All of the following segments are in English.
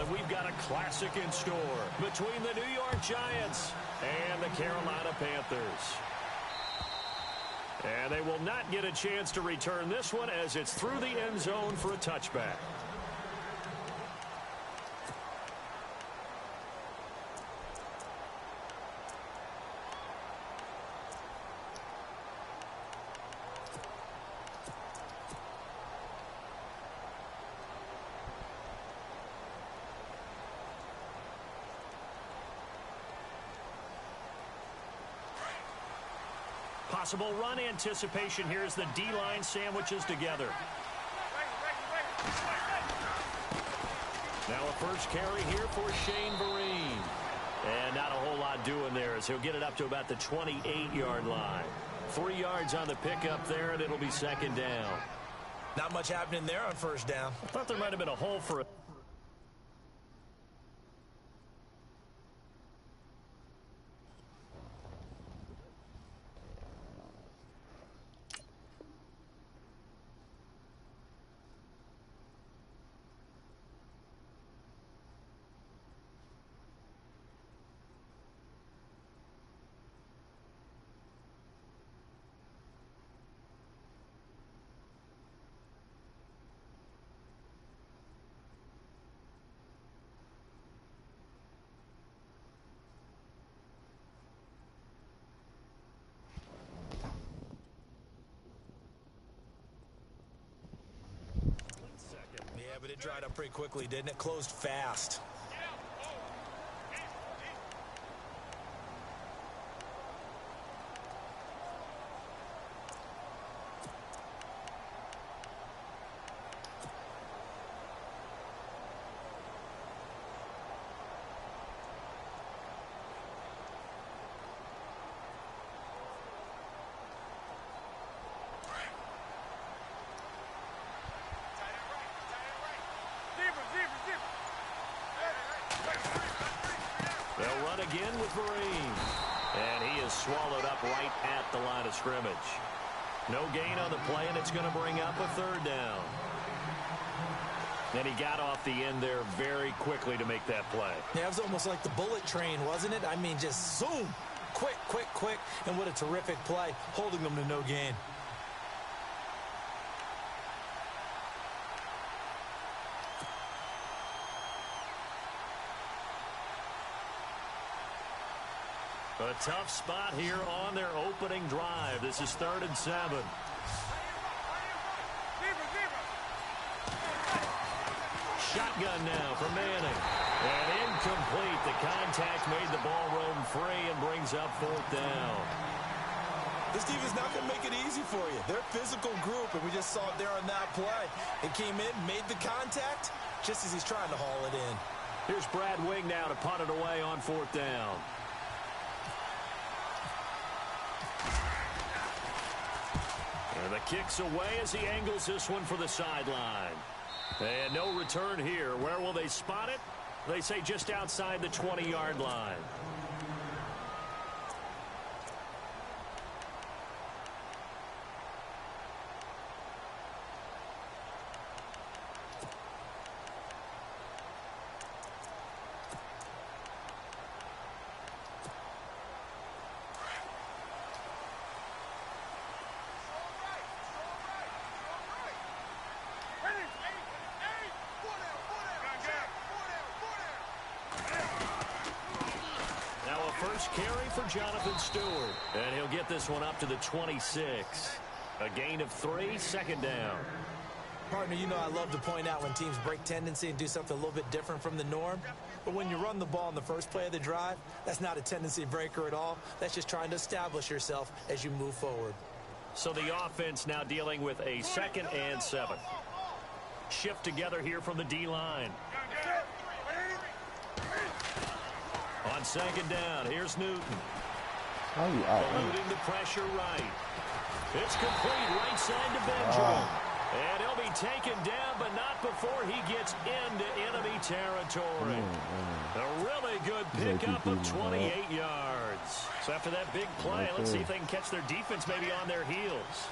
And we've got a classic in store between the New York Giants and the Carolina Panthers. And they will not get a chance to return this one as it's through the end zone for a touchback. Possible run anticipation here as the D-line sandwiches together. Now a first carry here for Shane Vereen. And not a whole lot doing there as he'll get it up to about the 28-yard line. 3 yards on the pickup there, and it'll be second down. Not much happening there on first down. I thought there might have been a hole for it. Yeah, but it dried up pretty quickly, didn't it? Closed fast. They'll run again with Vereen. And he is swallowed up right at the line of scrimmage. No gain on the play, and it's going to bring up a third down. And he got off the end there very quickly to make that play. Yeah, it was almost like the bullet train, wasn't it? I mean, just zoom. Quick, quick, quick. And what a terrific play, holding them to no gain. A tough spot here on their opening drive. This is 3rd and 7. Shotgun now for Manning. And incomplete. The contact made the ball roam free and brings up 4th down. This team is not going to make it easy for you. They're a physical group, and we just saw it there on that play. It came in, made the contact, just as he's trying to haul it in. Here's Brad Wing now to punt it away on 4th down. And the kick's away as he angles this one for the sideline. And no return here. Where will they spot it? They say just outside the 20-yard line. First carry for Jonathan Stewart. And he'll get this one up to the 26. A gain of 3, 2nd down. Partner, you know I love to point out when teams break tendency and do something a little bit different from the norm. But when you run the ball in the first play of the drive, that's not a tendency breaker at all. That's just trying to establish yourself as you move forward. So the offense now dealing with a 2nd and 7. Shift together here from the D-line. On 2nd down, here's Newton. Eluding the pressure right. It's complete right side to Benjamin. And he'll be taken down, but not before he gets into enemy territory. A really good pickup of 28 yards. So after that big play, let's see if they can catch their defense maybe on their heels.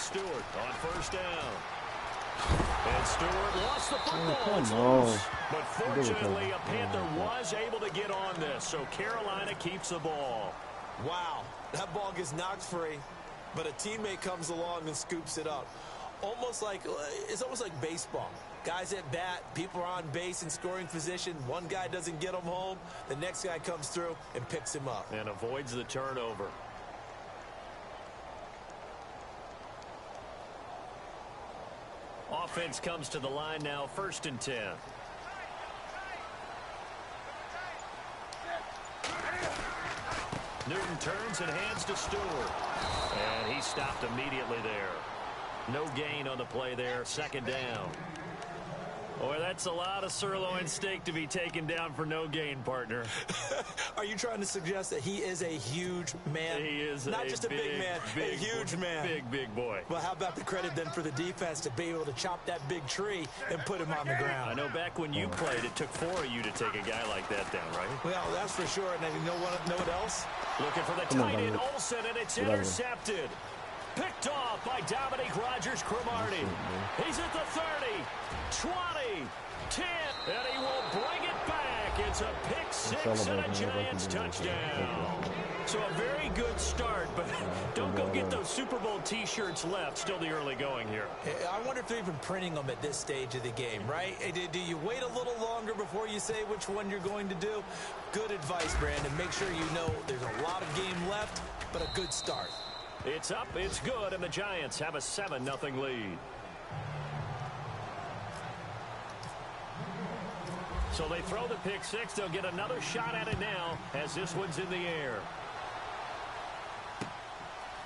Stewart on first down. And Stewart lost the football. It's on. loose. But fortunately, a Panther was able to get on this, so Carolina keeps the ball. Wow, that ball gets knocked free, but a teammate comes along and scoops it up. It's almost like baseball. Guys at bat, people are on base in scoring position. One guy doesn't get him home. The next guy comes through and picks him up. And avoids the turnover. Offense comes to the line now, 1st and 10. Newton turns and hands to Stewart. And he stopped immediately there. No gain on the play there, 2nd down. Boy, that's a lot of sirloin steak to be taken down for no gain, partner. Are you trying to suggest that he is a huge man? He is not just a big man, a huge man. Big boy. Well, how about the credit then for the defense to be able to chop that big tree and put him on the ground? I know back when you played, it took 4 of you to take a guy like that down, right? Well, that's for sure. And you know what else? Looking for the tight end, Olsen, and it's intercepted. Picked off by Dominique Rodgers-Cromartie. He's at the 30, 20, 10, and he will bring it back. It's a pick 6 and a Giants touchdown. So a very good start, but don't go get those Super Bowl T-shirts left. Still the early going here. I wonder if they're even printing them at this stage of the game, right? Do you wait a little longer before you say which one you're going to do? Good advice, Brandon. Make sure you know there's a lot of game left, but a good start. It's up, it's good, and the Giants have a 7-0 lead. So they throw the pick 6. They'll get another shot at it now as this one's in the air.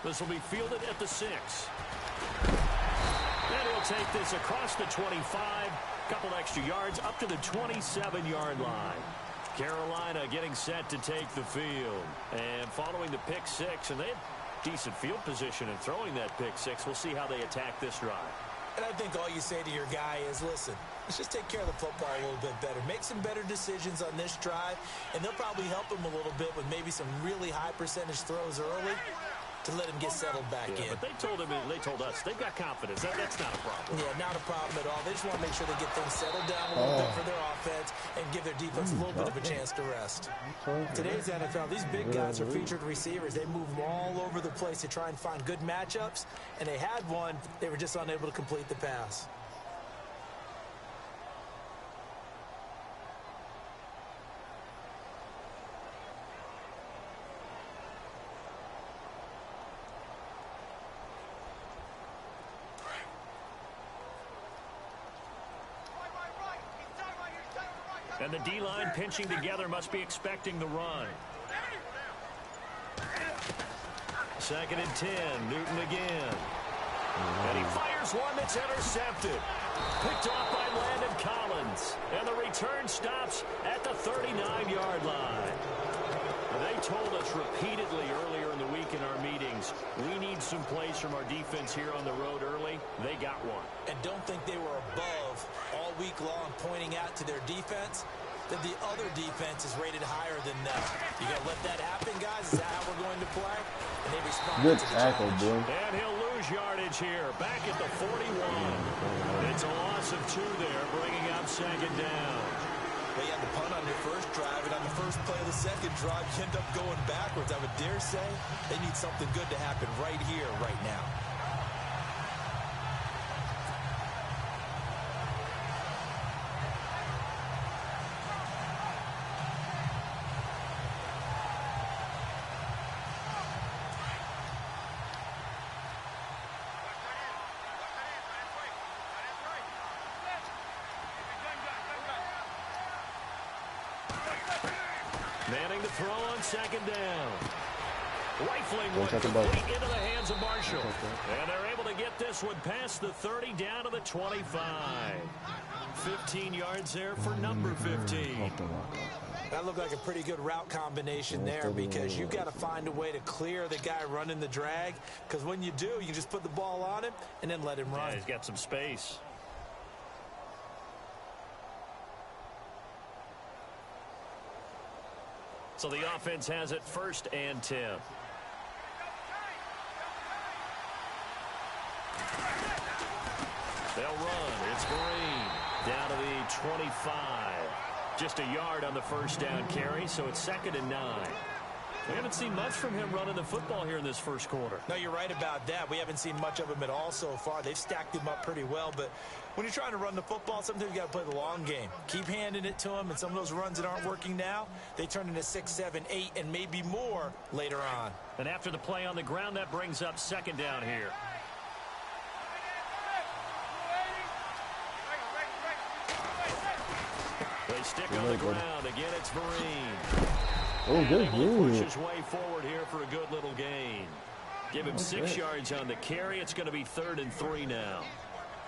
This will be fielded at the 6. And he'll take this across the 25. Couple extra yards up to the 27-yard line. Carolina getting set to take the field. And following the pick 6, and they have decent field position and throwing that pick 6. We'll see how they attack this drive. And I think all you say to your guy is, listen, let's just take care of the football a little bit better. Make some better decisions on this drive, and they'll probably help him a little bit with maybe some really high percentage throws early to let him get settled back in. But they told us they've got confidence. That's not a problem. Yeah, not a problem at all. They just want to make sure they get things settled down a little bit for their offense and give their defense a little bit of a chance to rest. Today's NFL, these big guys are featured receivers. They move all over the place to try and find good matchups, and they had one. They were just unable to complete the pass. And the D-line pinching together must be expecting the run. 2nd and 10. Newton again. And he fires one that's intercepted. Picked off by Landon Collins. And the return stops at the 39-yard line. They told us repeatedly earlier in the week in our meetings, we need some plays from our defense here on the road early. They got one. And don't think they were above all week long pointing out to their defense that the other defense is rated higher than them. You got to let that happen, guys. Is that how we're going to play? And they respond Good to the tackle, challenge. boy. And he'll lose yardage here. Back at the 41. It's a loss of 2 there, bringing up 2nd down. They had the punt on their first drive, and on the first play of the second drive, you end up going backwards. I would dare say they need something good to happen right here, right now. Manning to throw on 2nd down. Rifling one check the complete ball. into the hands of Marshall. And they're able to get this one past the 30 down to the 25. 15 yards there for number 15. That looked like a pretty good route combination there because you've got to find a way to clear the guy running the drag, because when you do, you just put the ball on him and then let him run. Yeah, he's got some space. So the offense has it 1st and 10. it's Vereen down to the 25. Just a yard on the first down carry, so it's 2nd and 9. We haven't seen much from him running the football here in this first quarter. No, you're right about that. We haven't seen much of him at all so far. They've stacked him up pretty well, but when you're trying to run the football, sometimes you got to play the long game. Keep handing it to him, and some of those runs that aren't working now, they turn into 6, 7, 8, and maybe more later on. And after the play on the ground, that brings up 2nd down here. They stick on the ground. Again, it's Vereen. Oh, good. Push his way forward here for a good little gain. Give him 6 yards on the carry. It's going to be 3rd and 3 now.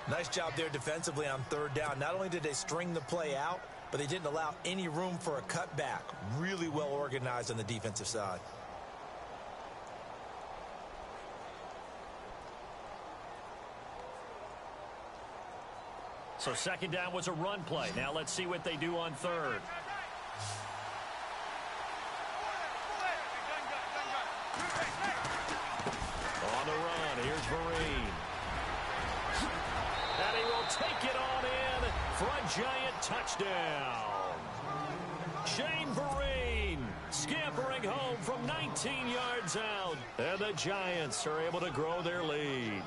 Nice job there defensively on 3rd down. Not only did they string the play out, but they didn't allow any room for a cutback. Really well organized on the defensive side. So 2nd down was a run play. Now let's see what they do on 3rd. On the run, here's Vereen. And he will take it on in for a giant touchdown. Shane Vereen scampering home from 19 yards out. And the Giants are able to grow their lead.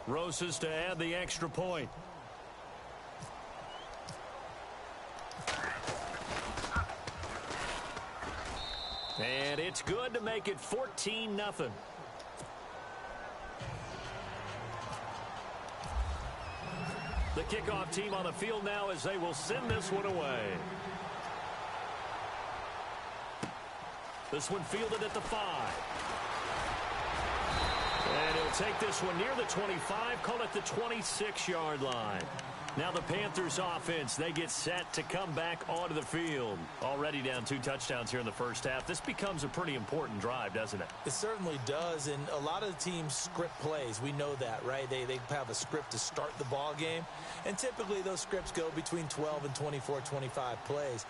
Roses to add the extra point. And it's good to make it 14-0. The kickoff team on the field now as they will send this one away. This one fielded at the 5. And he'll take this one near the 25, call it the 26-yard line. Now the Panthers offense, they get set to come back onto the field. Already down 2 touchdowns here in the first half. This becomes a pretty important drive, doesn't it? It certainly does, and a lot of the teams script plays. We know that, right? They have a script to start the ball game, and typically those scripts go between 12 and 24, 25 plays.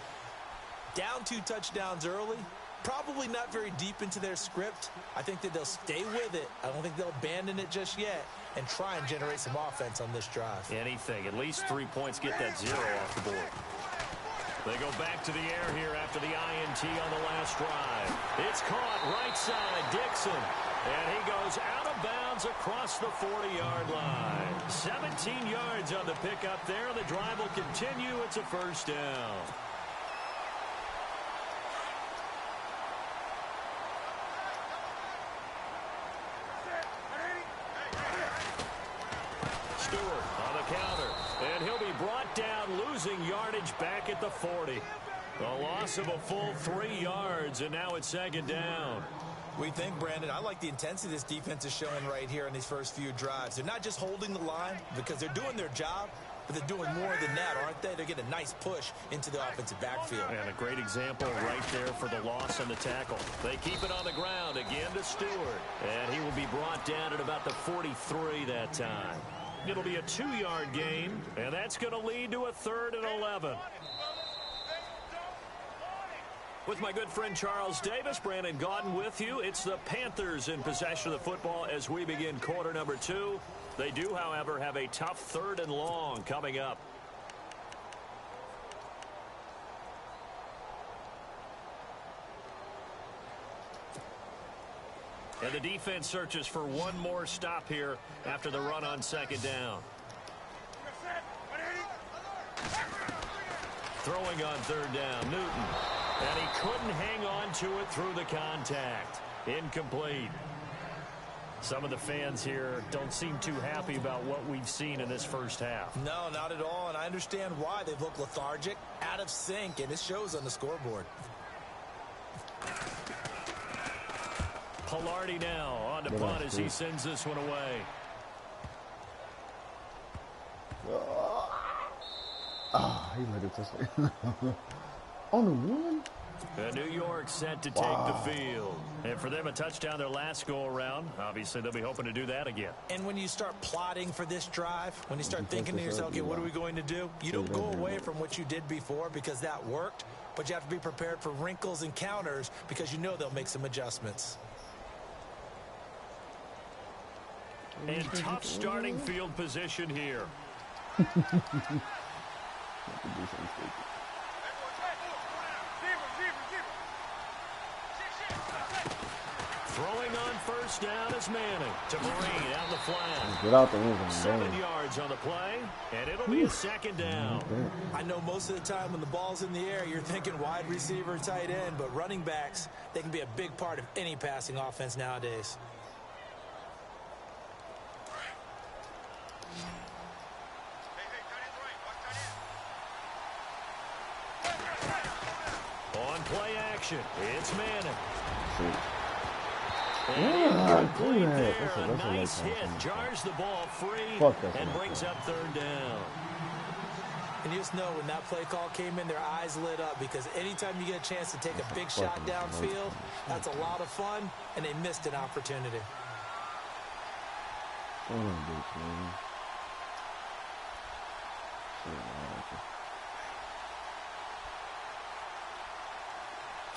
Down 2 touchdowns early, probably not very deep into their script. I think that they'll stay with it. I don't think they'll abandon it just yet and try and generate some offense on this drive. Anything. At least 3 points, get that 0 off the board. They go back to the air here after the INT on the last drive. It's caught right side, Dixon. And he goes out of bounds across the 40-yard line. 17 yards on the pickup there. The drive will continue. It's a first down. And he'll be brought down, losing yardage back at the 40. A loss of a full 3 yards, and now it's 2nd down. We think, Brandon, I like the intensity this defense is showing right here in these first few drives. They're not just holding the line because they're doing their job, but they're doing more than that, aren't they? They're getting a nice push into the offensive backfield. And a great example right there for the loss on the tackle. They keep it on the ground again to Stewart. And he will be brought down at about the 43 that time. It'll be a 2-yard gain, and that's going to lead to a 3rd and 11. With my good friend Charles Davis, Brandon Gaudin with you. It's the Panthers in possession of the football as we begin quarter number 2. They do, however, have a tough 3rd and long coming up. And the defense searches for one more stop here after the run on 2nd down. Throwing on 3rd down, Newton. And he couldn't hang on to it through the contact. Incomplete. Some of the fans here don't seem too happy about what we've seen in this first half. No, not at all, and I understand why. They've looked lethargic, out of sync, and it shows on the scoreboard. Pilardi now on the punt as he sends this one away. He let it touch it. On the run? New York set to take the field. And for them, a touchdown their last go-around. Obviously, they'll be hoping to do that again. And when you start plotting for this drive, when you start thinking to yourself, okay, what are we going to do? You don't go away from what you did before because that worked, but you have to be prepared for wrinkles and counters because you know they'll make some adjustments. And tough starting field position here. Throwing on first down is Manning to Marine down the flat. Get out the movement. 7 yards on the play, and it'll be a second down. I know most of the time when the ball's in the air, you're thinking wide receiver, tight end, but running backs, they can be a big part of any passing offense nowadays. On play action, it's Manning. Incomplete there. That's A a nice hit. Jars the ball free and brings up third down. And you just know when that play call came in, their eyes lit up because anytime you get a chance to take a big shot downfield, that's a lot of fun, and they missed an opportunity.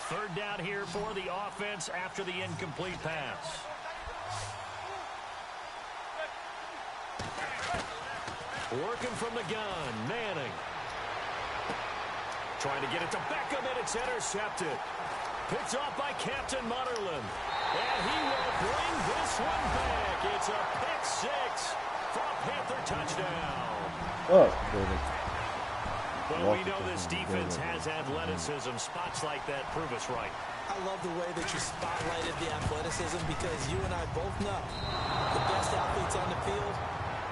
Third down here for the offense after the incomplete pass. Working from the gun, Manning. Trying to get it to Beckham, and it's intercepted. Picked off by Captain Mutterland. And he will bring this one back. It's a pick six for a Panther touchdown. Well, we know this defense has athleticism. Spots like that prove us right. I love the way that you spotlighted the athleticism because you and I both know the best athletes on the field,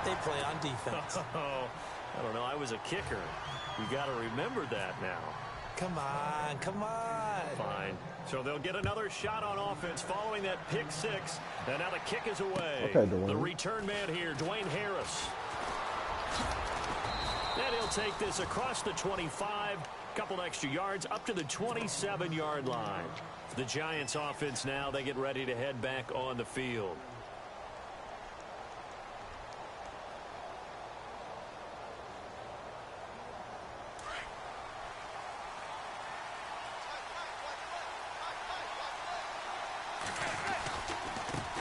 they play on defense. I don't know. I was a kicker. You got to remember that now. Come on, come on. Fine. So they'll get another shot on offense following that pick six. And now the kick is away. Okay, the return man here, Dwayne Harris. And he'll take this across the 25, couple extra yards, up to the 27-yard line. The Giants offense now, they get ready to head back on the field.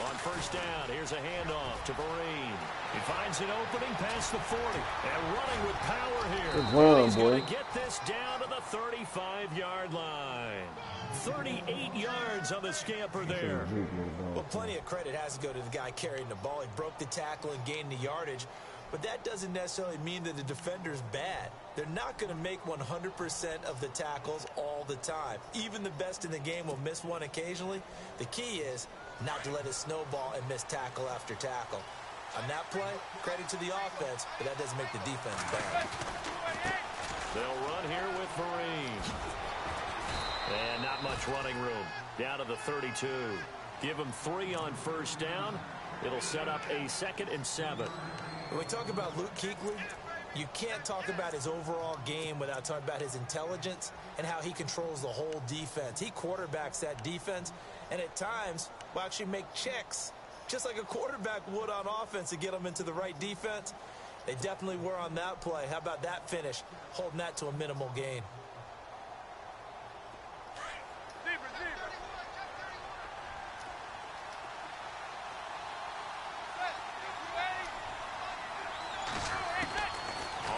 On first down, here's a handoff to Vereen. He finds an opening past the 40. And running with power here. Good run, He's boy. going to get this down to the 35-yard line. 38 yards on the scamper there. Well, plenty of credit has to go to the guy carrying the ball. He broke the tackle and gained the yardage. But that doesn't necessarily mean that the defender's bad. They're not going to make 100% of the tackles all the time. Even the best in the game will miss one occasionally. The key is not to let it snowball and miss tackle after tackle. On that play, credit to the offense, but that doesn't make the defense bad. They'll run here with Vereen. And not much running room. Down to the 32. Give them 3 on first down. It'll set up a 2nd and 7. When we talk about Luke Kuechly, you can't talk about his overall game without talking about his intelligence and how he controls the whole defense. He quarterbacks that defense, and at times will actually make checks, just like a quarterback would on offense to get them into the right defense. They definitely were on that play. How about that finish, holding that to a minimal gain?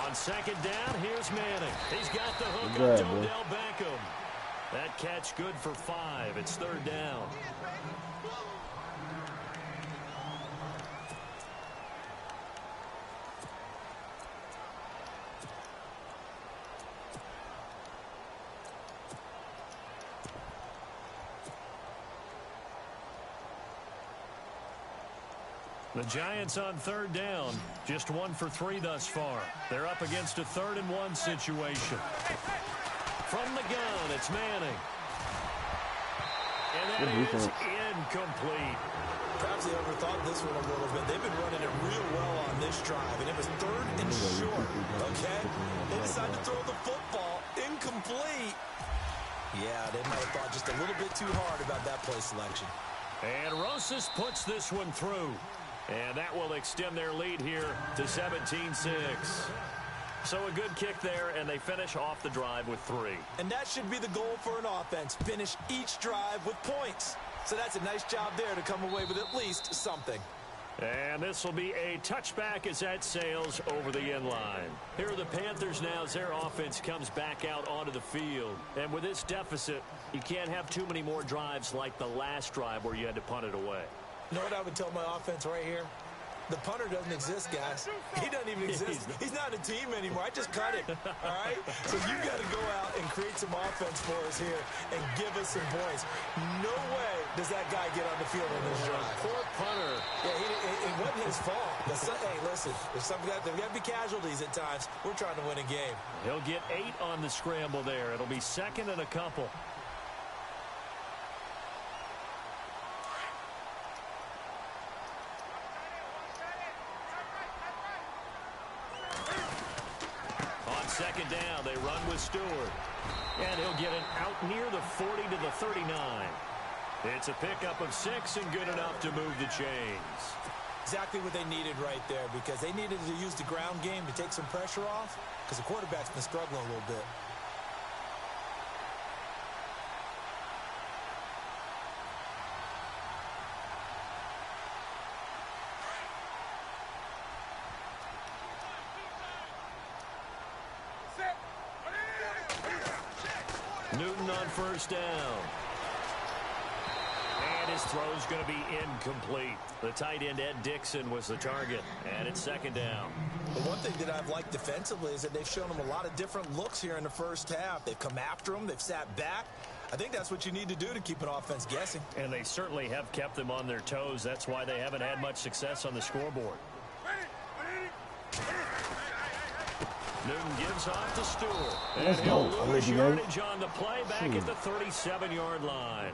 On second down, here's Manning. He's got the hook on Odell Beckham. That catch good for 5. It's third down. The Giants on third down, just 1 for 3 thus far. They're up against a 3rd and 1 situation. From the gun, it's Manning. And that is incomplete. Perhaps they overthought this one a little bit. They've been running it real well on this drive, and it was 3rd and short, okay? They decided to throw the football incomplete. Yeah, they might have thought just a little bit too hard about that play selection. And Rosas puts this one through. And that will extend their lead here to 17-6. So a good kick there, and they finish off the drive with 3. And that should be the goal for an offense. Finish each drive with points. So that's a nice job there to come away with at least something. And this will be a touchback as that sails over the end line. Here are the Panthers now as their offense comes back out onto the field. And with this deficit, you can't have too many more drives like the last drive where you had to punt it away. You know what I would tell my offense right here? The punter doesn't exist, guys. He doesn't even exist. He's not a team anymore. I just cut him, all right? So you got to go out and create some offense for us here and give us some points. No way does that guy get on the field on this drive. Poor punter. Yeah, it wasn't his fault. Hey, listen, there's got to be casualties at times. We're trying to win a game. He'll get 8 on the scramble there. It'll be second and a couple. Second down, they run with Stewart. And he'll get it out near the 40 to the 39. It's a pickup of 6 and good enough to move the chains. Exactly what they needed right there, because they needed to use the ground game to take some pressure off, because the quarterback's been struggling a little bit. Newton on first down. And his throw's going to be incomplete. The tight end, Ed Dixon, was the target. And it's second down. The one thing that I've liked defensively is that they've shown them a lot of different looks here in the first half. They've come after them. They've sat back. I think that's what you need to do to keep an offense guessing. And they certainly have kept them on their toes. That's why they haven't had much success on the scoreboard. Newton gives off to Stewart. And he'll lose yardage on the play back at the 37-yard line.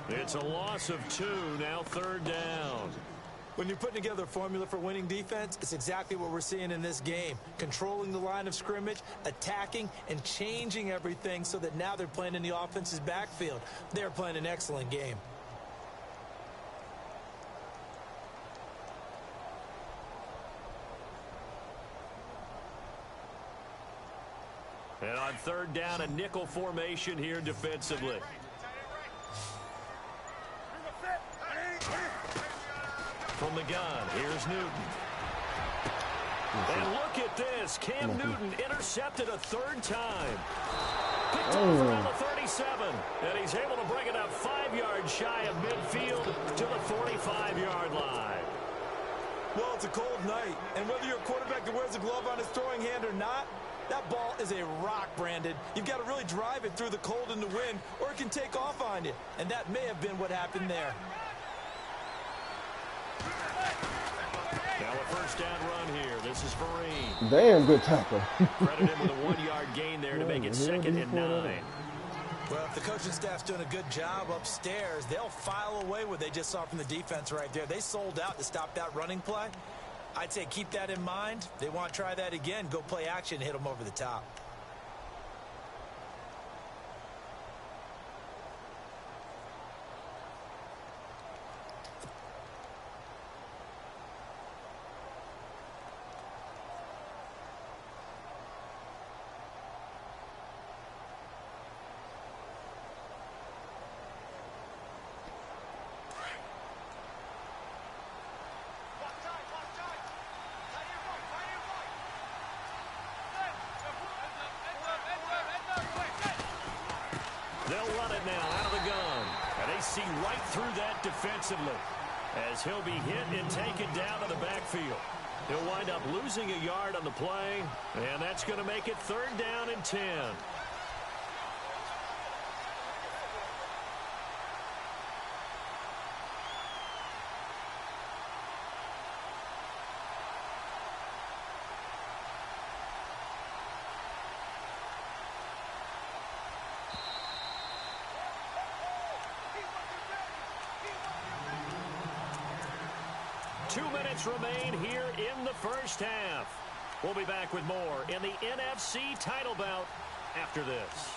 It's a loss of 2, now third down. When you're putting together a formula for winning defense, it's exactly what we're seeing in this game. Controlling the line of scrimmage, attacking, and changing everything so that now they're playing in the offense's backfield. They're playing an excellent game. And on third down, a nickel formation here defensively. From the gun, here's Newton. And look at this. Cam Newton intercepted a third time. Picked off around the 37. And he's able to bring it up 5 yards shy of midfield to the 45-yard line. Well, it's a cold night. And whether you're a quarterback that wears a glove on his throwing hand or not, that ball is a rock, Brandon. You've got to really drive it through the cold and the wind, or it can take off on you. And that may have been what happened there. Now a first down run here. This is Vereen. Damn good tackle. Credit him with a 1-yard gain there to make it second and 9. Well, if the coaching staff's doing a good job upstairs, they'll file away what they just saw from the defense right there. They sold out to stop that running play. I'd say keep that in mind. They want to try that again. Go play action, hit them over the top. They'll run it now out of the gun. And they see right through that defensively as he'll be hit and taken down to the backfield. He'll wind up losing a yard on the play, and that's going to make it third down and 10. Remain here in the first half. We'll be back with more in the NFC title bout after this.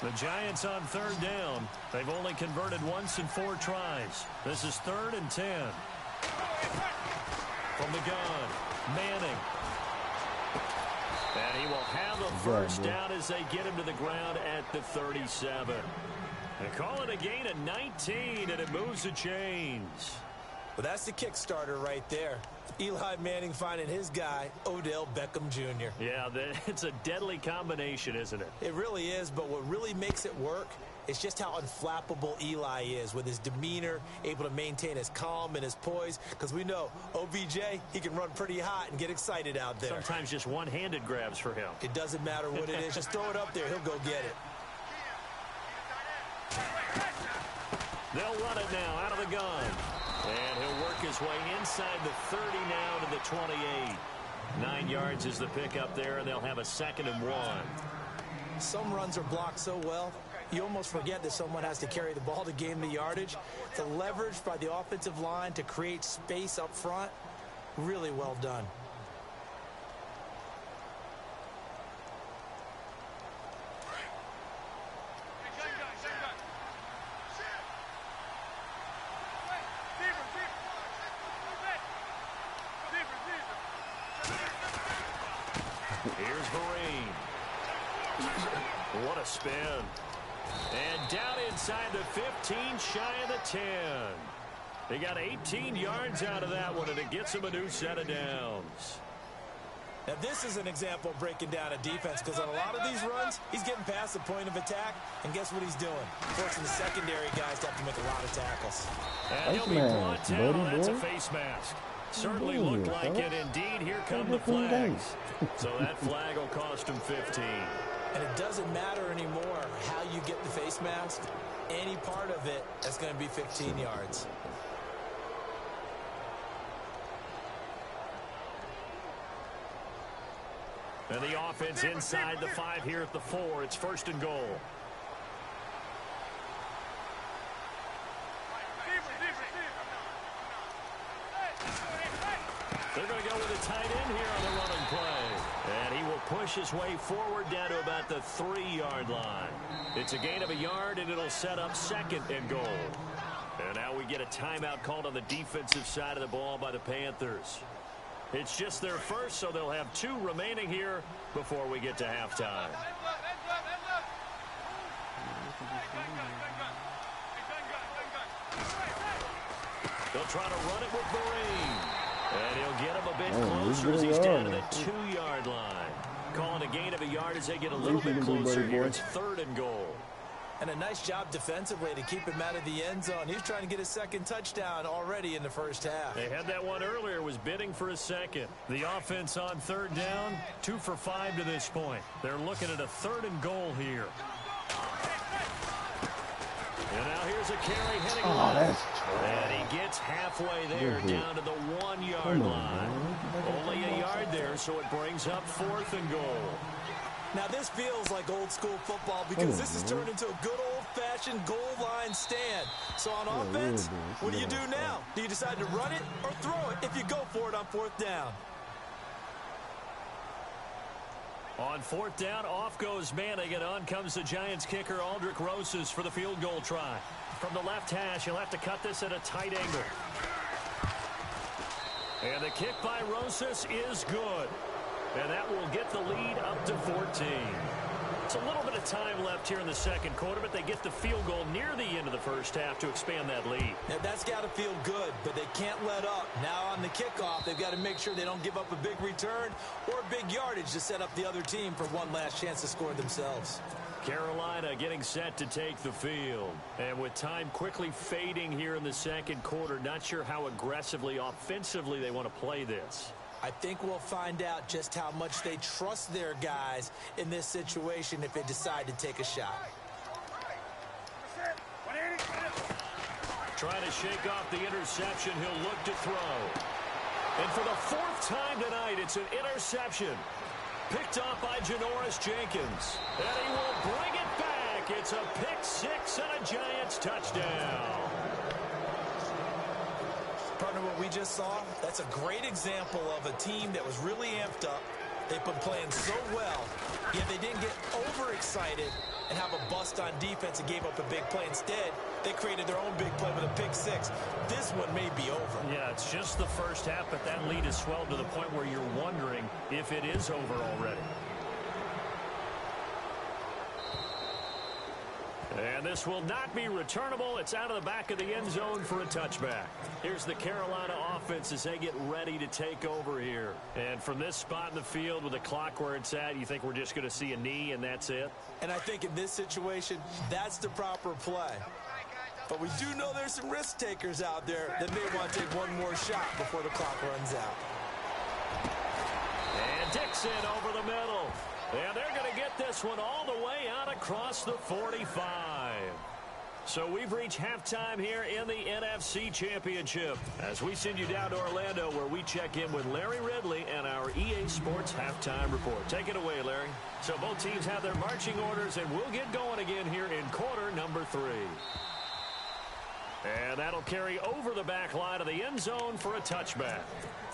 The Giants on third down. They've only converted once in 4 tries. This is 3rd and 10. From the gun, Manning. And he will have a first down as they get him to the ground at the 37. They call it a gain of 19, and it moves the chains. Well, that's the Kickstarter right there. Eli Manning finding his guy, Odell Beckham Jr. Yeah, it's a deadly combination, isn't it? It really is, but what really makes it work is just how unflappable Eli is with his demeanor, able to maintain his calm and his poise, because we know OBJ, he can run pretty hot and get excited out there. Sometimes just one-handed grabs for him. It doesn't matter what it is. Just throw it up there. He'll go get it. They'll run it now out of the gun. And he'll work his way inside the 30 now to the 28. 9 yards is the pickup there, and they'll have a 2nd and 1. Some runs are blocked so well, you almost forget that someone has to carry the ball to gain the yardage. The leverage by the offensive line to create space up front, really well done. Here's Vereen. What a spin. And down inside the 15, shy of the 10. They got 18 yards out of that one, and it gets them a new set of downs. Now, this is an example of breaking down a defense, because on a lot of these runs, he's getting past the point of attack, and guess what he's doing? Forcing the secondary guys to have to make a lot of tackles. And he'll be brought down. That's a face mask. Certainly looked like it. Indeed, here come the flags. So that flag will cost him 15. And it doesn't matter anymore how you get the face mask. Any part of it is going to be 15 yards. And the offense inside the 5 here at the 4. It's 1st and goal. They're going to go with a tight end here on the running play. And he will push his way forward down to about the 3-yard line. It's a gain of a yard, and it'll set up 2nd and goal. And now we get a timeout called on the defensive side of the ball by the Panthers. It's just their first, so they'll have 2 remaining here before we get to halftime. They'll try to run it with Vereen. And he'll get him a bit closer as he's down to the 2-yard line. Calling a gain of a yard as they get a little bit closer here. It's 3rd and goal. And a nice job defensively to keep him out of the end zone. He's trying to get his 2nd touchdown already in the first half. They had that one earlier, was bidding for a 2nd. The offense on 3rd down, 2 for 5 to this point. They're looking at a 3rd and goal here. And now here's a carry heading left. And he gets halfway there down to the 1-yard line. Only a yard there, so it brings up 4th and goal. Now this feels like old school football, because this has turned into a good old-fashioned goal line stand. So on offense, what do you do now? Do you decide to run it or throw it if you go for it on 4th down? On 4th down, off goes Manning, and on comes the Giants kicker, Aldrich Rosas, for the field goal try. From the left hash, he'll have to cut this at a tight angle. And the kick by Rosas is good. And that will get the lead up to 14. It's a little bit of time left here in the 2nd quarter, but they get the field goal near the end of the first half to expand that lead. Now that's got to feel good, but they can't let up. Now on the kickoff, they've got to make sure they don't give up a big return or big yardage to set up the other team for one last chance to score themselves. Carolina getting set to take the field. And with time quickly fading here in the 2nd quarter, not sure how aggressively, offensively they want to play this. I think we'll find out just how much they trust their guys in this situation if they decide to take a shot. Trying to shake off the interception, he'll look to throw. And for the 4th time tonight, it's an interception. Picked off by Janoris Jenkins. And he will bring it back. It's a pick 6 and a Giants touchdown. Partner, what we just saw, that's a great example of a team that was really amped up, They've been playing so well, yet they didn't get overexcited and have a bust on defense and gave up a big play. Instead, they created their own big play with a pick six. This one may be over. Yeah, it's just the first half, but that lead has swelled to the point where you're wondering if it is over already. And this will not be returnable. It's out of the back of the end zone for a touchback. Here's the Carolina offense as they get ready to take over here. And from this spot in the field with the clock where it's at, you think we're just going to see a knee and that's it? And I think in this situation, that's the proper play. But we do know there's some risk takers out there that may want to take one more shot before the clock runs out. And Dixon over the middle. And they're going to get this one all the way out across the 45. So we've reached halftime here in the NFC Championship as we send you down to Orlando where we check in with Larry Ridley and our EA Sports Halftime Report. Take it away, Larry. So both teams have their marching orders, and we'll get going again here in quarter number 3. And that'll carry over the back line of the end zone for a touchback.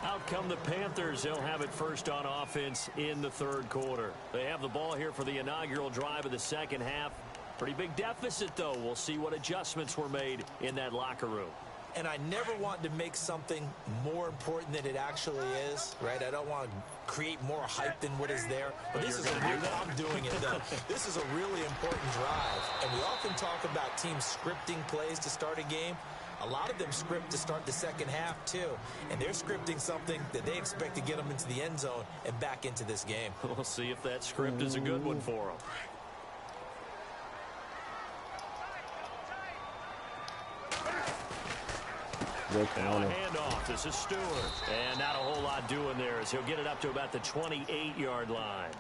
Out come the Panthers. They'll have it first on offense in the third quarter. They have the ball here for the inaugural drive of the second half. Pretty big deficit, though. We'll see what adjustments were made in that locker room. And I never want to make something more important than it actually is, right? I don't want to create more hype than what is there. But this is I'm doing it, though. This is a really important drive. And we often talk about teams scripting plays to start a game. A lot of them script to start the second half, too. And they're scripting something that they expect to get them into the end zone and back into this game. We'll see if that script is a good one for them. Now a handoff. This is Stewart. And not a whole lot doing there as he'll get it up to about the 28-yard line.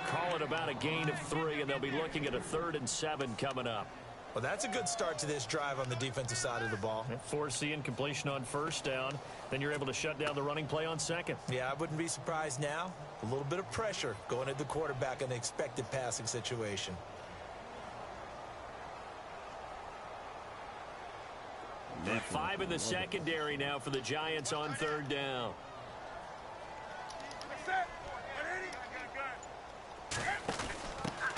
Call it about a gain of 3, and they'll be looking at a 3rd and 7 coming up. Well, that's a good start to this drive on the defensive side of the ball. Force the incompletion on first down. Then you're able to shut down the running play on second. Yeah, I wouldn't be surprised now. A little bit of pressure going at the quarterback in the expected passing situation. And 5 in the secondary now for the Giants on 3rd down.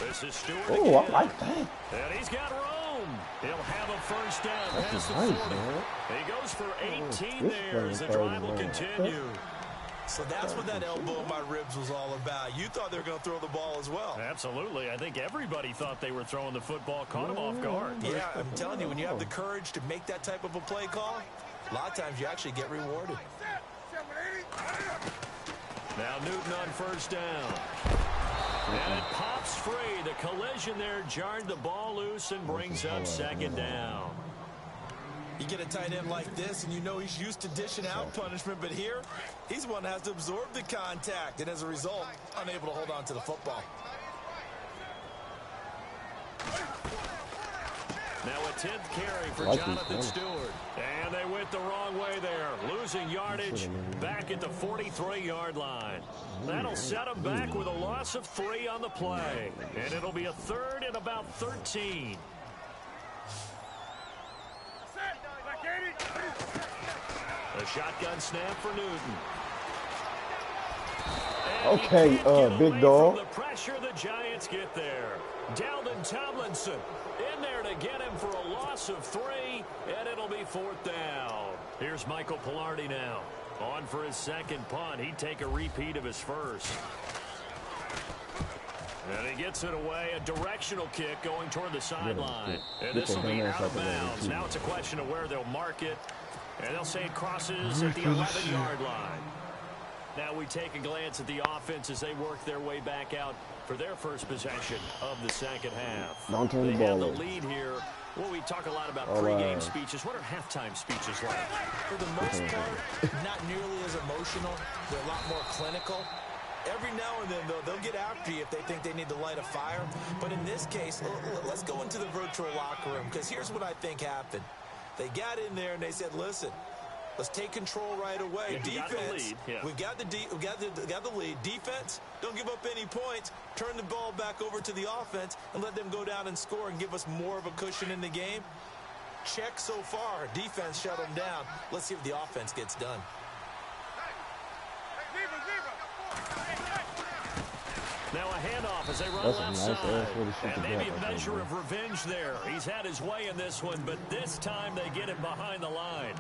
This is Stewart again. Oh, I like that. And he's got room. He'll have a first down past the 40. He goes for 18 there as the drive will continue. So that's what that elbow in my ribs was all about. You thought they were going to throw the ball as well. Absolutely. I think everybody thought they were throwing the football, caught him off guard. Yeah, I'm telling you, when you have the courage to make that type of a play call, a lot of times you actually get rewarded. Now Newton on first down. And it pops free. The collision there jarred the ball loose and brings up 2nd down. You get a tight end like this, and you know he's used to dishing out punishment, but here, he's the one that has to absorb the contact, and as a result, unable to hold on to the football. Now a 10th carry for Jonathan Stewart. And they went the wrong way there. Losing yardage back at the 43-yard line. That'll set them back with a loss of 3 on the play. And it'll be a 3rd and about 13. A shotgun snap for Newton. Okay, big dog. The pressure the Giants get there. Dalvin Tomlinson in there to get him for a loss of 3, and it'll be 4th down. Here's Michael Pilardi now. On for his 2nd punt. He'd take a repeat of his first. And he gets it away. A directional kick going toward the sideline. And this will be out of bounds. Now it's a question of where they'll mark it. And they'll say it crosses at the 11-yard line. Now we take a glance at the offense as they work their way back out for their first possession of the second half. Don't turn the They have ball the over. lead here. Well, we talk a lot about pregame speeches. What are halftime speeches like? For the most part, not nearly as emotional. They're a lot more clinical. Every now and then, though, they'll get after you if they think they need to light a fire. But in this case, let's go into the virtual locker room, because here's what I think happened. They got in there and they said, listen, let's take control right away. Yeah, defense, we've got the lead. Defense, don't give up any points. Turn the ball back over to the offense and let them go down and score and give us more of a cushion in the game. Check so far. Defense shut them down. Let's see if the offense gets done. Now a handoff as they run That's a left nice side. ass way to shoot And the maybe back a right measure there, of revenge there. He's had his way in this one, but this time they get him behind the line.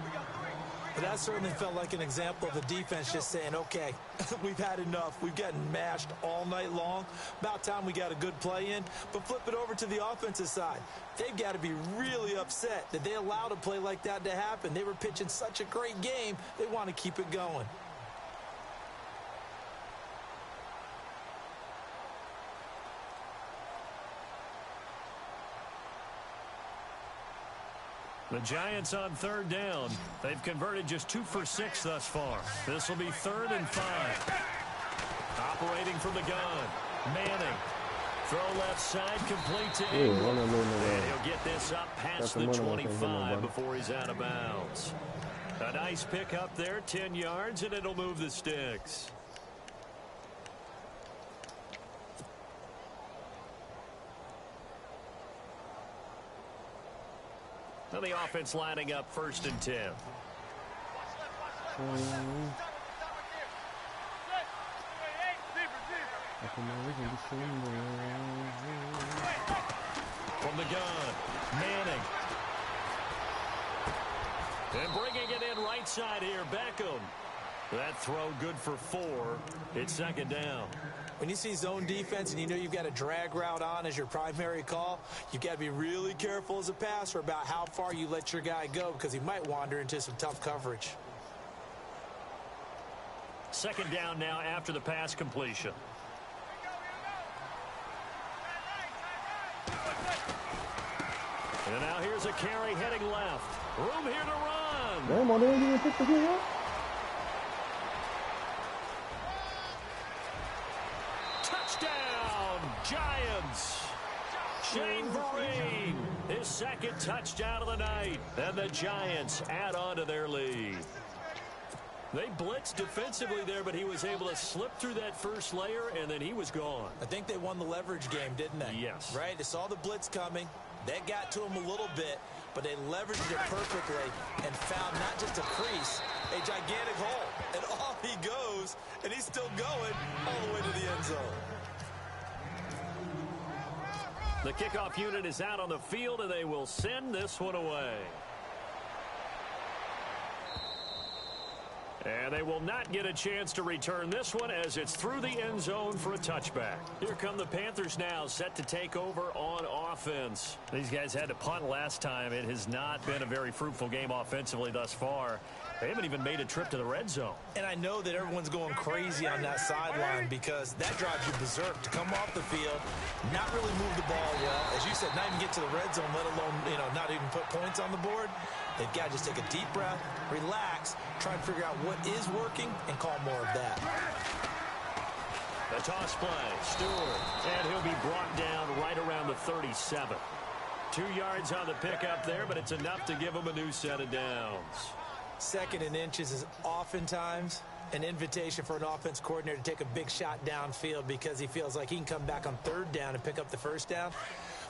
But that certainly felt like an example of the defense just saying, okay, we've had enough. We've gotten mashed all night long. About time we got a good play in. But flip it over to the offensive side. They've got to be really upset that they allowed a play like that to happen. They were pitching such a great game, they want to keep it going. The Giants on third down. They've converted just 2 for 6 thus far. This will be 3rd and 5. Operating from the gun. Manning. Throw left side, complete to Ingram. And he'll get this up past the 25 before he's out of bounds. A nice pick up there, 10 yards, and it'll move the sticks. Now the offense lining up 1st and 10. From the gun, Manning. And bringing it in right side here, Beckham. That throw good for 4. It's 2nd down. When you see zone defense and you know you've got a drag route on as your primary call, you've got to be really careful as a passer about how far you let your guy go because he might wander into some tough coverage. 2nd down now after the pass completion. And now here's a carry heading left. Room here to run. Damn, I didn't even pick the game up. Touchdown, Giants. Shane Vereen, his 2nd touchdown of the night. And the Giants add on to their lead. They blitzed defensively there, but he was able to slip through that first layer, and then he was gone. I think they won the leverage game, didn't they? Yes. Right? They saw the blitz coming. That got to him a little bit, but they leveraged it perfectly and found not just a crease, a gigantic hole. And off he goes, and he's still going all the way to the end zone. The kickoff unit is out on the field, and they will send this one away. And they will not get a chance to return this one as it's through the end zone for a touchback. Here come the Panthers now, set to take over on offense. These guys had to punt last time. It has not been a very fruitful game offensively thus far. They haven't even made a trip to the red zone. And I know that everyone's going crazy on that sideline because that drives you berserk to come off the field, not really move the ball well. As you said, not even get to the red zone, let alone, not even put points on the board. They've got to just take a deep breath, relax, try and figure out what is working, and call more of that. The toss play, Stewart, and he'll be brought down right around the 37. 2 yards on the pickup there, but it's enough to give him a new set of downs. 2nd and inches is oftentimes an invitation for an offense coordinator to take a big shot downfield because he feels like he can come back on 3rd down and pick up the 1st down.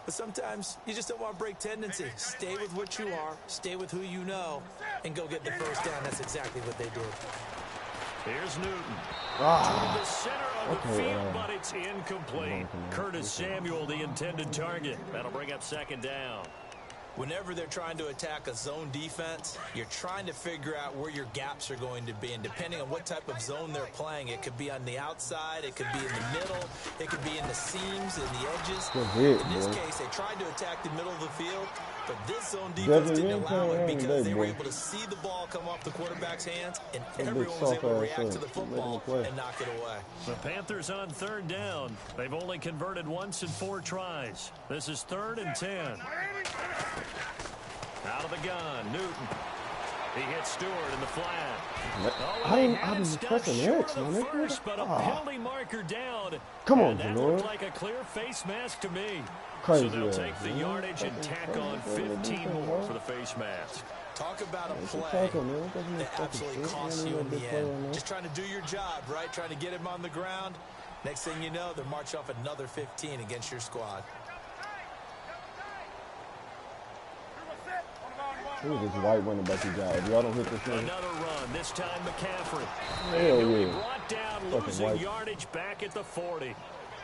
But sometimes you just don't want to break tendency. Stay with what you are, stay with who you know, and go get the 1st down. That's exactly what they did. Here's Newton. To the center of the field, but it's incomplete. Curtis Samuel, the intended target. That'll bring up 2nd down. Whenever they're trying to attack a zone defense, you're trying to figure out where your gaps are going to be. And depending on what type of zone they're playing, it could be on the outside, it could be in the middle, it could be in the seams and the edges. In this case, they tried to attack the middle of the field, but this zone defense didn't allow it because they were able to see the ball come off the quarterback's hands, and everyone was able to react to the football and knock it away. The Panthers on 3rd down. They've only converted once in 4 tries. This is 3rd and 10. Out of the gun, Newton. He hits Stewart in the flat. I was pressing X, man. First, but a penalty marker down. Come on, that Lord. looked like a clear face mask to me. Crazy So they'll ass, take the man. yardage and tack on 15 more for the face mask. Talk about a play that absolutely costs you in the end. Just trying to do your job, right? Trying to get him on the ground. Next thing you know, they're march off another 15 against your squad. Who is this white running back you got? If y'all don't hit this thing. Another run, this time McCaffrey. Hell He'll be yeah. brought down, Fucking losing white. yardage back at the 40.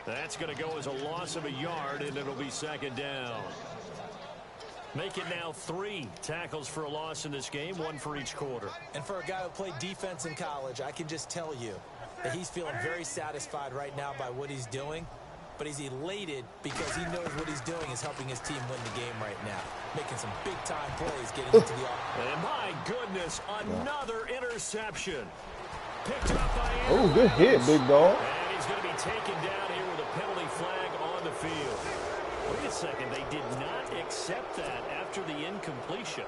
That's going to go as a loss of a yard, and it'll be second down. Make it now 3 tackles for a loss in this game, 1 for each quarter. And for a guy who played defense in college, I can just tell you that he's feeling very satisfied right now by what he's doing. But he's elated because he knows what he's doing is helping his team win the game right now. Making some big-time plays getting into the offense. And my goodness, another interception. Picked up by Oh, good hit, big dog. And he's going to be taken down here with a penalty flag on the field. Wait a second, they did not accept that after the incompletion.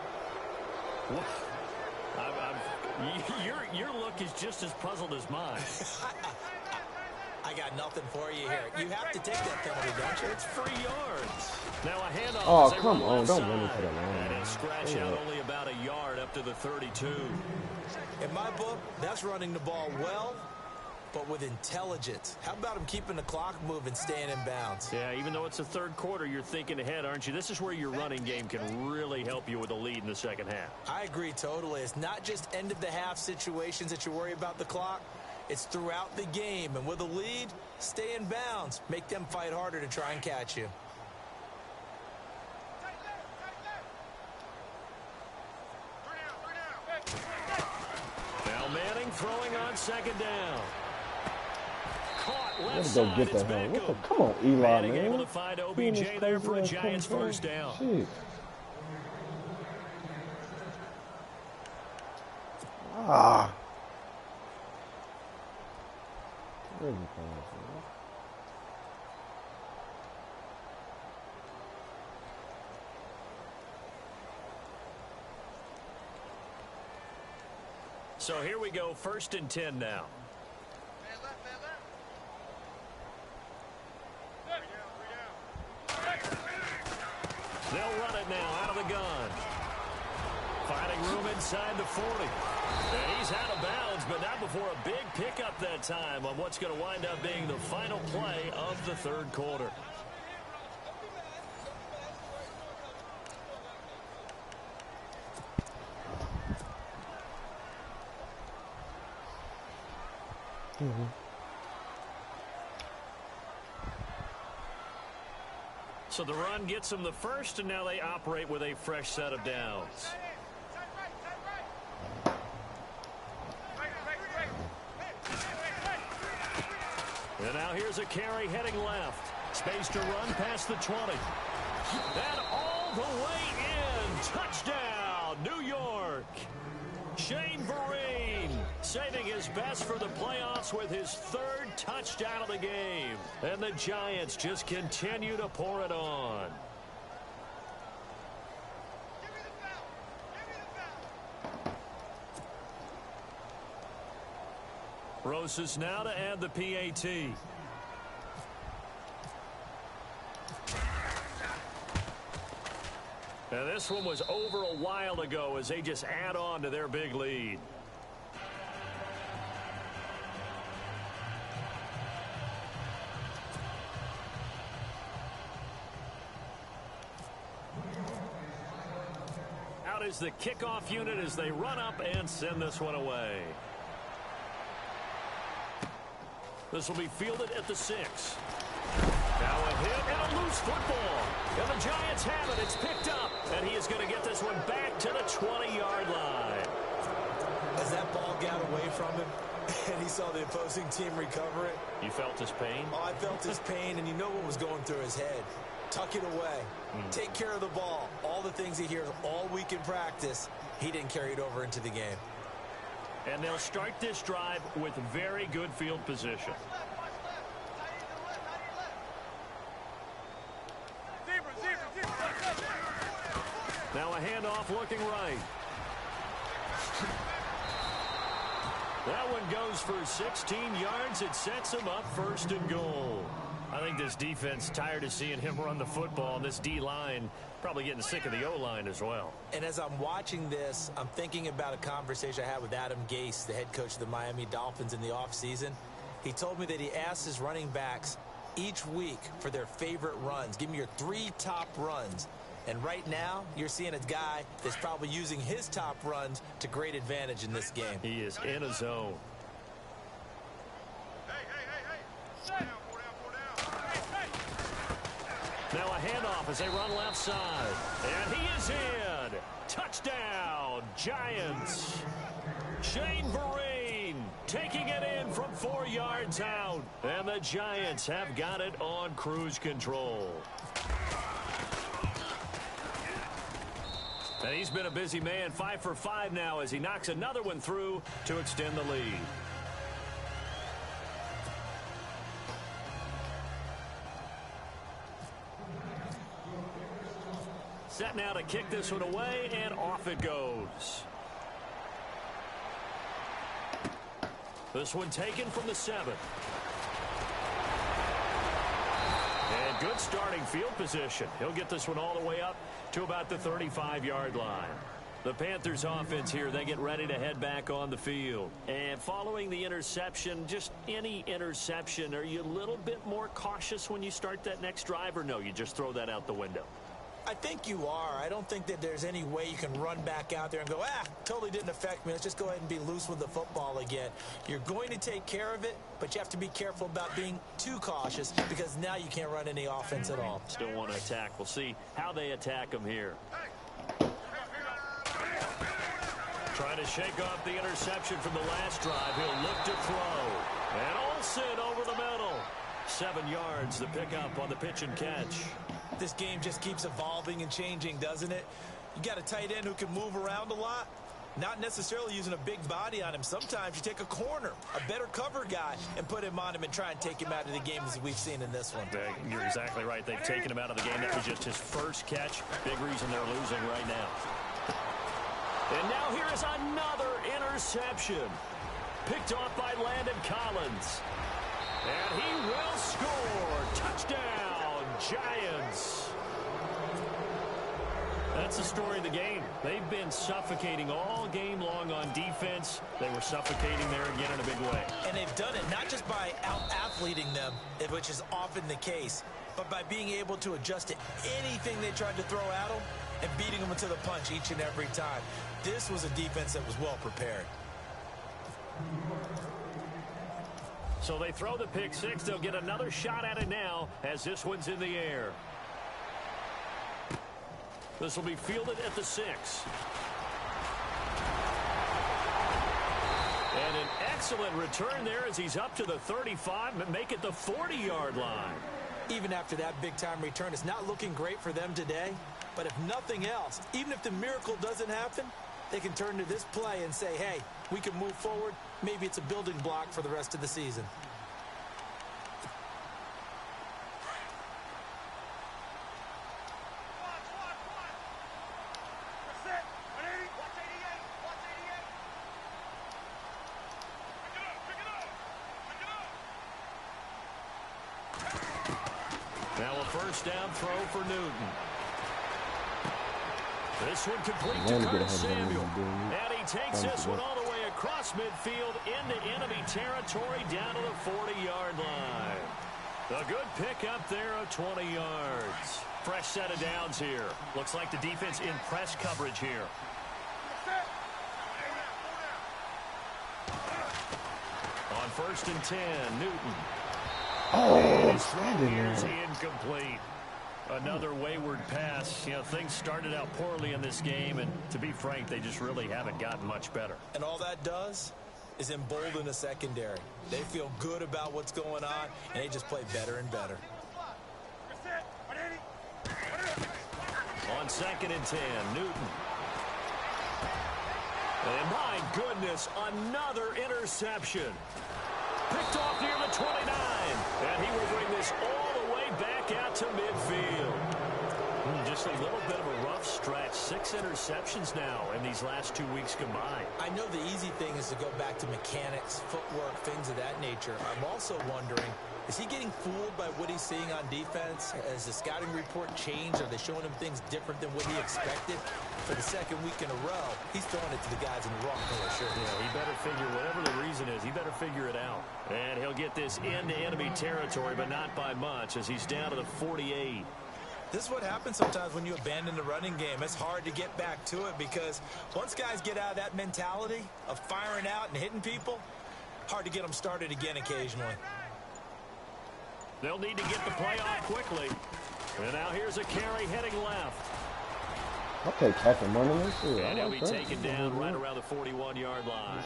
Your look is just as puzzled as mine. I got nothing for you here. You have to take that penalty, don't you? It's free yards. Now a handoff. Oh, come on. Don't run into the line. And he'll scratch out only about a yard up to the 32. In my book, that's running the ball well, but with intelligence. How about him keeping the clock moving, staying in bounds? Yeah, even though it's the third quarter, you're thinking ahead, aren't you? This is where your running game can really help you with a lead in the second half. I agree totally. It's not just end-of-the-half situations that you worry about the clock. It's throughout the game. And with a lead, stay in bounds. Make them fight harder to try and catch you. Now Manning throwing on second down. Caught left Let's side. go get It's the hell. Beckham. Come on, Eli, Manning man. able to find OBJ there for a Giants first down. Shit. Ah. Where's the pass, man? So here we go, 1st and 10 now. They'll run it now out of the gun. Finding room inside the 40. And he's out of bounds, but not before a big pickup that time on what's going to wind up being the final play of the third quarter. So the run gets them the first, and now they operate with a fresh set of downs. And now here's a carry heading left. Space to run past the 20. And all the way in. Touchdown, New York. Shane Vereen saving his best for the playoffs with his 3rd touchdown of the game. And the Giants just continue to pour it on. Rosas now to add the PAT. Now this one was over a while ago as they just add on to their big lead. Out is the kickoff unit as they run up and send this one away. This will be fielded at the 6. Now a hit and a loose football. And the Giants have it. It's picked up. And he is going to get this one back to the 20-yard line. As that ball got away from him and he saw the opposing team recover it. You felt his pain? Oh, I felt his pain, and you know what was going through his head. Tuck it away. Take care of the ball. All the things he hears all week in practice, he didn't carry it over into the game. And they'll start this drive with very good field position. Now a handoff looking right. That one goes for 16 yards. It sets him up 1st and goal. I think this defense tired of seeing him run the football, and this D-line probably getting sick of the O-line as well. And as I'm watching this, I'm thinking about a conversation I had with Adam Gase, the head coach of the Miami Dolphins in the offseason. He told me that he asked his running backs each week for their favorite runs. Give me your 3 top runs. And right now, you're seeing a guy that's probably using his top runs to great advantage in this game. He is in a zone. Now a handoff as they run left side. And he is in. Touchdown, Giants. Shane Vereen taking it in from 4 yards out. And the Giants have got it on cruise control. And he's been a busy man, 5 for 5 now as he knocks another one through to extend the lead. Set now to kick this one away, and off it goes. This one taken from the 7. And good starting field position. He'll get this one all the way up to about the 35-yard line. The Panthers offense here, they get ready to head back on the field. And following the interception, just any interception, are you a little bit more cautious when you start that next drive, or no, you just throw that out the window? I think you are. I don't think that there's any way you can run back out there and go, totally didn't affect me. Let's just go ahead and be loose with the football again. You're going to take care of it, but you have to be careful about being too cautious because now you can't run any offense at all. Still want to attack. We'll see how they attack him here. Trying to shake off the interception from the last drive. He'll look to throw. And Olsen over the middle. 7 yards, the pickup on the pitch and catch. This game just keeps evolving and changing, doesn't it? You got a tight end who can move around a lot, not necessarily using a big body on him. Sometimes you take a corner, a better cover guy, and put him on him and try and take him out of the game as we've seen in this one. You're exactly right. They've taken him out of the game. That was just his first catch. Big reason they're losing right now. And now here is another interception. Picked off by Landon Collins. And he will score. Touchdown, Giants. That's the story of the game. They've been suffocating all game long on defense. They were suffocating there again in a big way. And they've done it not just by out-athleting them, which is often the case, but by being able to adjust to anything they tried to throw at them and beating them into the punch each and every time. This was a defense that was well prepared. So they throw the pick six. They'll get another shot at it now as this one's in the air. This will be fielded at the 6. And an excellent return there as he's up to the 35 and make it the 40-yard line. Even after that big-time return, it's not looking great for them today. But if nothing else, even if the miracle doesn't happen, they can turn to this play and say, hey, we can move forward. Maybe it's a building block for the rest of the season. Now a first down throw for Newton. This one complete to Curtis Samuel. And he takes this one all the way across midfield into enemy territory down to the 40-yard line. A good pickup there of 20 yards. Fresh set of downs here. Looks like the defense in press coverage here. On 1st and 10, Newton. Here's incomplete. Another wayward pass. You know, things started out poorly in this game, and to be frank, they just really haven't gotten much better. And all that does is embolden the secondary. They feel good about what's going on, and they just play better and better. On 2nd and 10, Newton. And my goodness, another interception. Picked off near the 29. And he will bring this all the way back out to midfield. Just a little bit of a rough stretch. 6 interceptions now in these last 2 weeks combined. I know the easy thing is to go back to mechanics, footwork, things of that nature. I'm also wondering, is he getting fooled by what he's seeing on defense? Has the scouting report changed? Are they showing him things different than what he expected? For the 2nd week in a row, he's throwing it to the guys in the wrong color shirt. Yeah, he better figure, whatever the reason is, he better figure it out. And he'll get this into enemy territory, but not by much, as he's down to the 48. This is what happens sometimes when you abandon the running game. It's hard to get back to it because once guys get out of that mentality of firing out and hitting people, hard to get them started again occasionally. They'll need to get the play off quickly. And now here's a carry heading left. Okay, catching money this shit. And he'll be taken down right around the 41-yard line.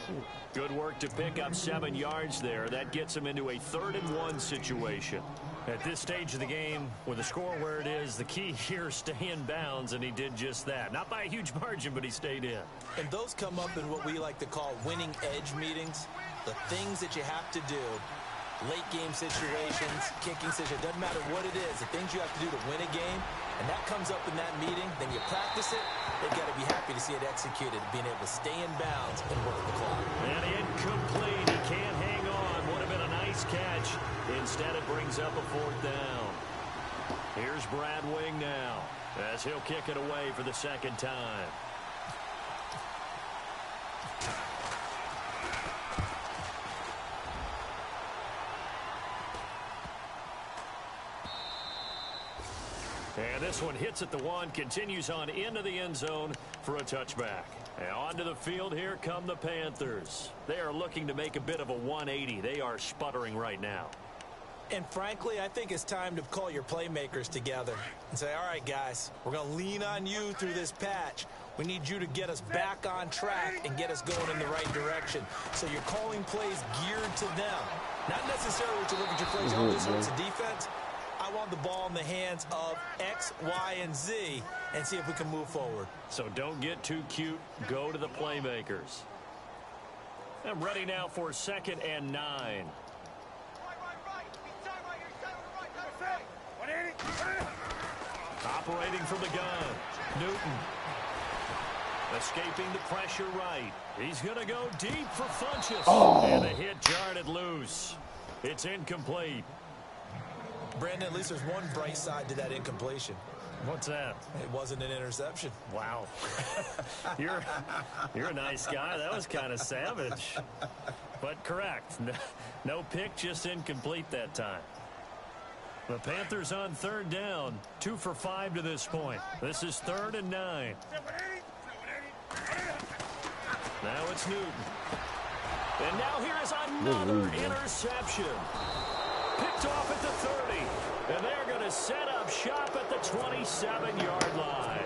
Good work to pick up 7 yards there. That gets him into a 3rd-and-1 situation. At this stage of the game, with the score where it is, the key here is stay in bounds, and he did just that. Not by a huge margin, but he stayed in. And those come up in what we like to call winning edge meetings. The things that you have to do. Late game situations, kicking situations, doesn't matter what it is, the things you have to do to win a game, and that comes up in that meeting, then you practice it, they've got to be happy to see it executed, being able to stay in bounds and work the clock. And incomplete, he can't hang on, would have been a nice catch. Instead it brings up a 4th down. Here's Brad Wing now, as he'll kick it away for the 2nd time. And this one hits at the 1, continues on into the end zone for a touchback. And onto the field, here come the Panthers. They are looking to make a bit of a 180. They are sputtering right now. And frankly, I think it's time to call your playmakers together and say, all right, guys, we're going to lean on you through this patch. We need you to get us back on track and get us going in the right direction. So you're calling plays geared to them. Not necessarily to look at your plays, oh, this hurts the defense. I want the ball in the hands of X, Y, and Z and see if we can move forward. So don't get too cute. Go to the playmakers. I'm ready now for 2nd and 9. Operating from the gun. Newton. Escaping the pressure right. He's going to go deep for Funchess. Oh. And the hit jarred it loose. It's incomplete. Brandon, at least there's one bright side to that incompletion. What's that? It wasn't an interception. Wow. You're a nice guy. That was kind of savage. But correct. No pick, just incomplete that time. The Panthers on 3rd down. 2 for 5 to this point. This is 3rd and 9. Now it's Newton. And now here is another interception. Picked off at the 30. And they're going to set up shop at the 27-yard line.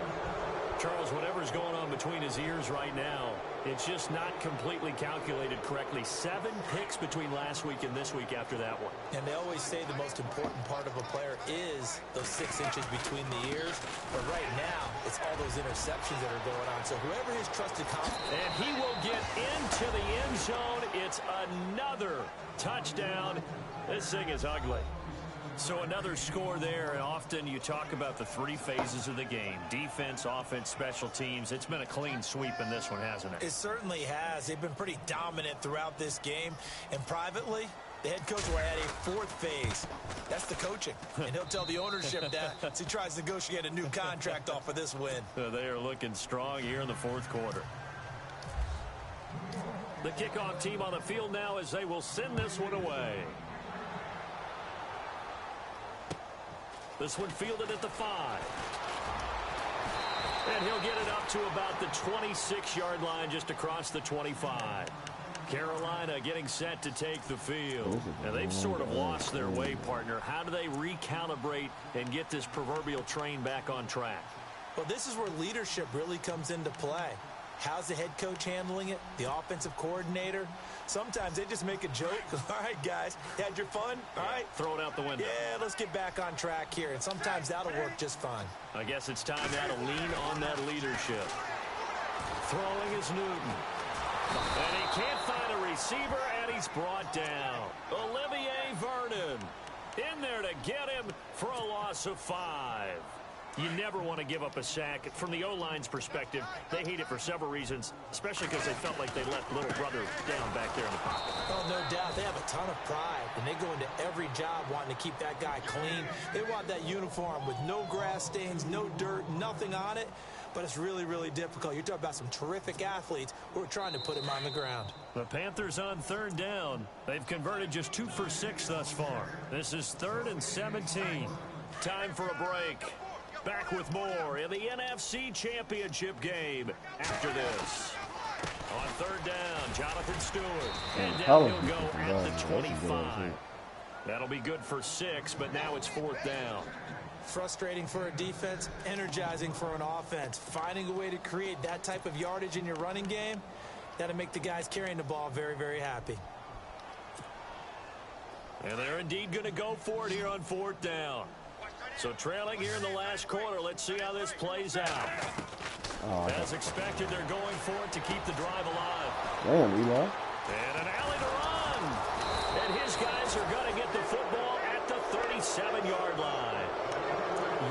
Charles, whatever's going on between his ears right now, it's just not completely calculated correctly. 7 picks between last week and this week after that one. And they always say the most important part of a player is those 6 inches between the ears. But right now, it's all those interceptions that are going on. So whoever his trusted confidence. And he will get into the end zone. It's another touchdown. This thing is ugly. So another score there, and often you talk about the 3 phases of the game. Defense, offense, special teams. It's been a clean sweep in this one, hasn't it? It certainly has. They've been pretty dominant throughout this game. And privately, the head coach will add a 4th phase. That's the coaching. And he'll tell the ownership that as he tries to negotiate a new contract off of this win. They are looking strong here in the 4th quarter. The kickoff team on the field now as they will send this one away. This one fielded at the 5. And he'll get it up to about the 26-yard line, just across the 25. Carolina getting set to take the field. Now, they've sort of lost their way, partner. How do they recalibrate and get this proverbial train back on track? Well, this is where leadership really comes into play. How's the head coach handling it? The offensive coordinator? Sometimes they just make a joke. All right, guys, had your fun? All right. Throw it out the window. Yeah, let's get back on track here. And sometimes that'll work just fine. I guess it's time now to lean on that leadership. Throwing is Newton. And he can't find a receiver, and he's brought down. Olivier Vernon in there to get him for a loss of 5. You never want to give up a sack. From the O-line's perspective, they hate it for several reasons, especially because they felt like they let little brother down back there in the pocket. Oh, no doubt. They have a ton of pride, and they go into every job wanting to keep that guy clean. They want that uniform with no grass stains, no dirt, nothing on it. But it's really, really difficult. You're talking about some terrific athletes who are trying to put him on the ground. The Panthers on 3rd down. They've converted just 2 for 6 thus far. This is 3rd and 17. Time for a break. Back with more in the NFC Championship game after this. On 3rd down, Jonathan Stewart. And down he'll go at the 25. That'll be good for 6, but now it's 4th down. Frustrating for a defense, energizing for an offense. Finding a way to create that type of yardage in your running game, that'll make the guys carrying the ball very, very happy. And they're indeed going to go for it here on 4th down. So trailing here in the last quarter, let's see how this plays out. As expected, they're going for it to keep the drive alive. Damn, Eli. And an alley to run. And his guys are going to get the football at the 37-yard line.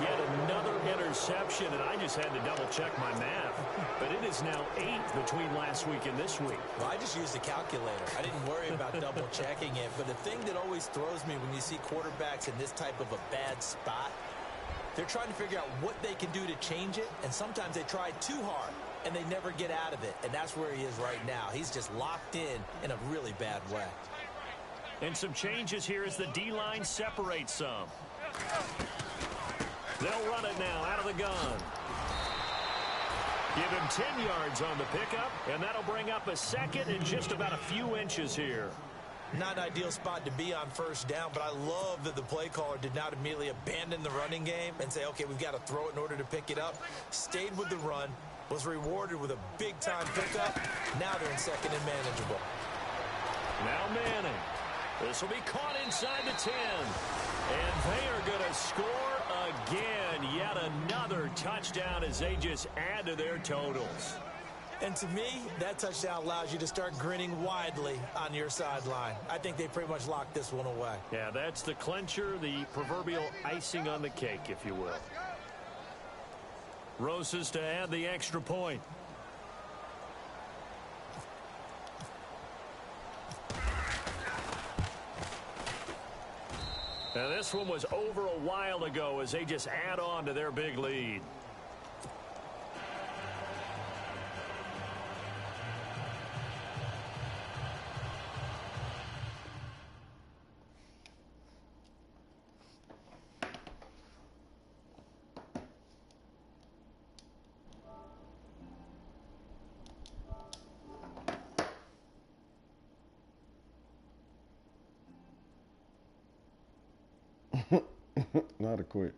Yet another interception, and I just had to double-check my math. But it is now 8 between last week and this week. Well, I just used a calculator. I didn't worry about double-checking it. But the thing that always throws me when you see quarterbacks in this type of a bad spot, they're trying to figure out what they can do to change it, and sometimes they try too hard, and they never get out of it. And that's where he is right now. He's just locked in a really bad way. And some changes here as the D-line separates some. They'll run it now out of the gun. Give him 10 yards on the pickup, and that'll bring up a second and just about a few inches here. Not an ideal spot to be on 1st down, but I love that the play caller did not immediately abandon the running game and say, okay, we've got to throw it in order to pick it up. Stayed with the run, was rewarded with a big-time pickup. Now they're in second and manageable. Now Manning. This will be caught inside the 10. And they are going to score again. Yet another touchdown as they just add to their totals. And to me, that touchdown allows you to start grinning widely on your sideline. I think they pretty much locked this one away. Yeah, that's the clincher, the proverbial icing on the cake, if you will. Rosas to add the extra point. Now this one was over a while ago as they just add on to their big lead. Not a quit.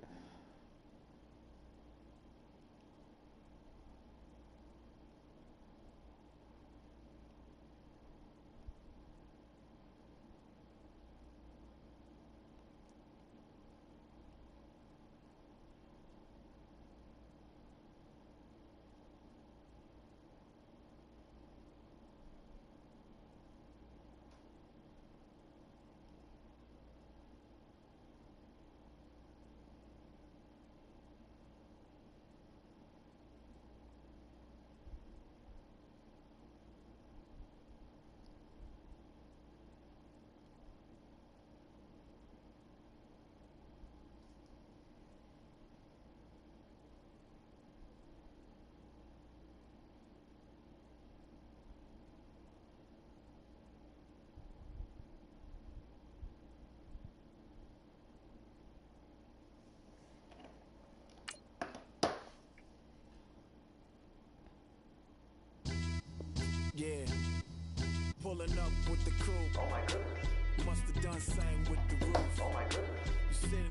Yeah, pulling up with the crew. Oh my goodness. Must have done same with the roof. Oh my goodness. You said